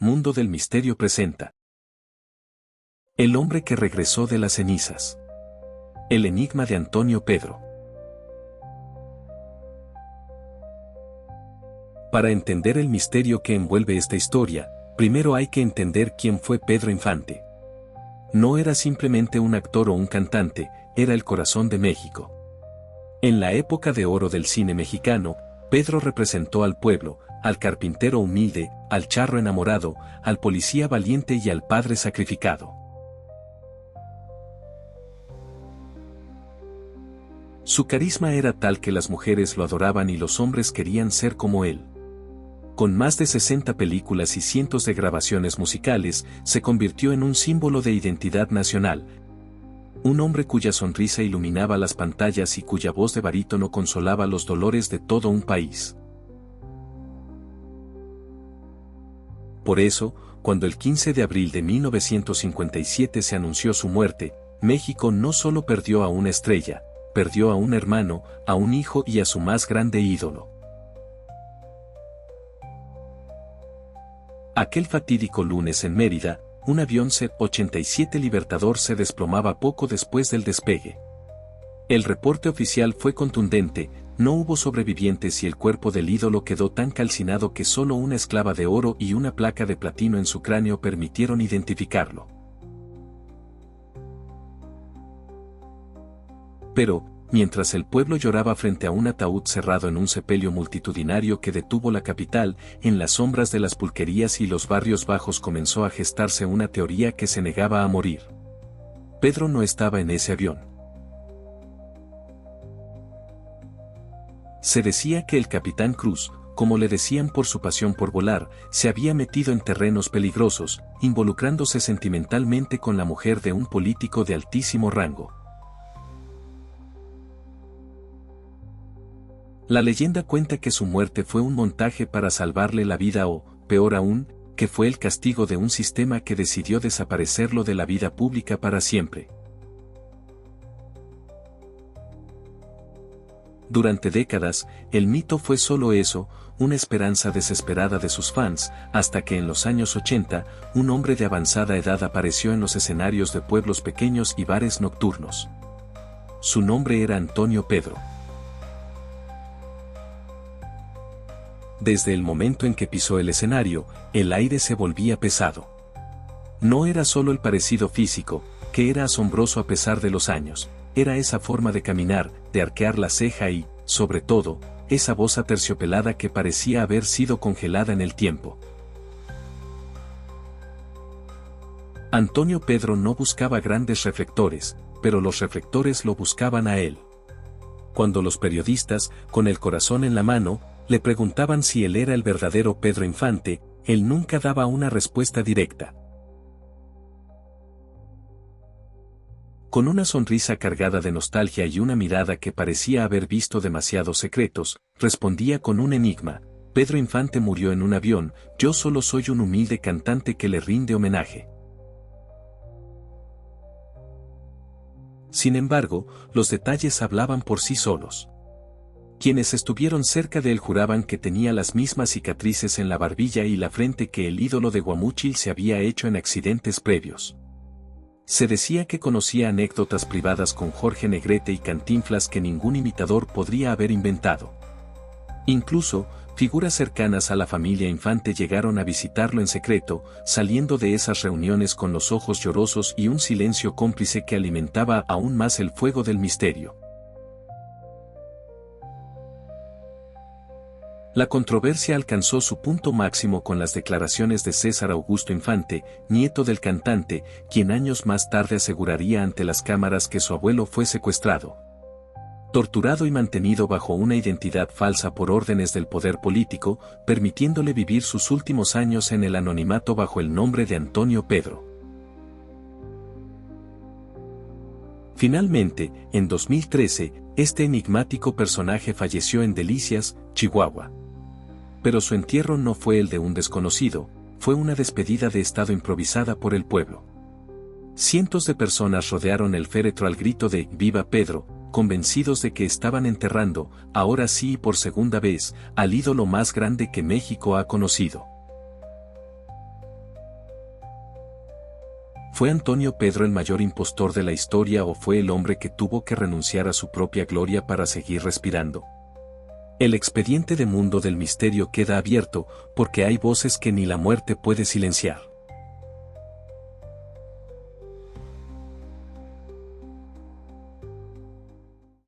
Mundo del Misterio presenta El hombre que regresó de las cenizas. El enigma de Antonio Pedro. Para entender el misterio que envuelve esta historia, primero hay que entender quién fue Pedro Infante. No era simplemente un actor o un cantante, era el corazón de México. En la época de oro del cine mexicano, Pedro representó al pueblo, al carpintero humilde, al charro enamorado, al policía valiente y al padre sacrificado. Su carisma era tal que las mujeres lo adoraban y los hombres querían ser como él. Con más de 60 películas y cientos de grabaciones musicales, se convirtió en un símbolo de identidad nacional. Un hombre cuya sonrisa iluminaba las pantallas y cuya voz de barítono consolaba los dolores de todo un país. Por eso, cuando el 15 de abril de 1957 se anunció su muerte, México no solo perdió a una estrella, perdió a un hermano, a un hijo y a su más grande ídolo. Aquel fatídico lunes en Mérida, un avión C-87 Libertador se desplomaba poco después del despegue. El reporte oficial fue contundente, no hubo sobrevivientes y el cuerpo del ídolo quedó tan calcinado que solo una esclava de oro y una placa de platino en su cráneo permitieron identificarlo. Pero, mientras el pueblo lloraba frente a un ataúd cerrado en un sepelio multitudinario que detuvo la capital, en las sombras de las pulquerías y los barrios bajos comenzó a gestarse una teoría que se negaba a morir. Pedro no estaba en ese avión. Se decía que el Capitán Cruz, como le decían por su pasión por volar, se había metido en terrenos peligrosos, involucrándose sentimentalmente con la mujer de un político de altísimo rango. La leyenda cuenta que su muerte fue un montaje para salvarle la vida o, peor aún, que fue el castigo de un sistema que decidió desaparecerlo de la vida pública para siempre. Durante décadas, el mito fue solo eso, una esperanza desesperada de sus fans, hasta que en los años 80, un hombre de avanzada edad apareció en los escenarios de pueblos pequeños y bares nocturnos. Su nombre era Antonio Pedro. Desde el momento en que pisó el escenario, el aire se volvía pesado. No era solo el parecido físico, que era asombroso a pesar de los años, era esa forma de caminar, de arquear la ceja y, sobre todo, esa voz aterciopelada que parecía haber sido congelada en el tiempo. Antonio Pedro no buscaba grandes reflectores, pero los reflectores lo buscaban a él. Cuando los periodistas, con el corazón en la mano, le preguntaban si él era el verdadero Pedro Infante, él nunca daba una respuesta directa. Con una sonrisa cargada de nostalgia y una mirada que parecía haber visto demasiados secretos, respondía con un enigma: Pedro Infante murió en un avión, yo solo soy un humilde cantante que le rinde homenaje. Sin embargo, los detalles hablaban por sí solos. Quienes estuvieron cerca de él juraban que tenía las mismas cicatrices en la barbilla y la frente que el ídolo de Guamúchil se había hecho en accidentes previos. Se decía que conocía anécdotas privadas con Jorge Negrete y Cantinflas que ningún imitador podría haber inventado. Incluso, figuras cercanas a la familia Infante llegaron a visitarlo en secreto, saliendo de esas reuniones con los ojos llorosos y un silencio cómplice que alimentaba aún más el fuego del misterio. La controversia alcanzó su punto máximo con las declaraciones de César Augusto Infante, nieto del cantante, quien años más tarde aseguraría ante las cámaras que su abuelo fue secuestrado, torturado y mantenido bajo una identidad falsa por órdenes del poder político, permitiéndole vivir sus últimos años en el anonimato bajo el nombre de Antonio Pedro. Finalmente, en 2013, este enigmático personaje falleció en Delicias, Chihuahua. Pero su entierro no fue el de un desconocido, fue una despedida de estado improvisada por el pueblo. Cientos de personas rodearon el féretro al grito de «¡Viva Pedro!», convencidos de que estaban enterrando, ahora sí y por segunda vez, al ídolo más grande que México ha conocido. ¿Fue Antonio Pedro el mayor impostor de la historia o fue el hombre que tuvo que renunciar a su propia gloria para seguir respirando? El expediente de Mundo del Misterio queda abierto, porque hay voces que ni la muerte puede silenciar.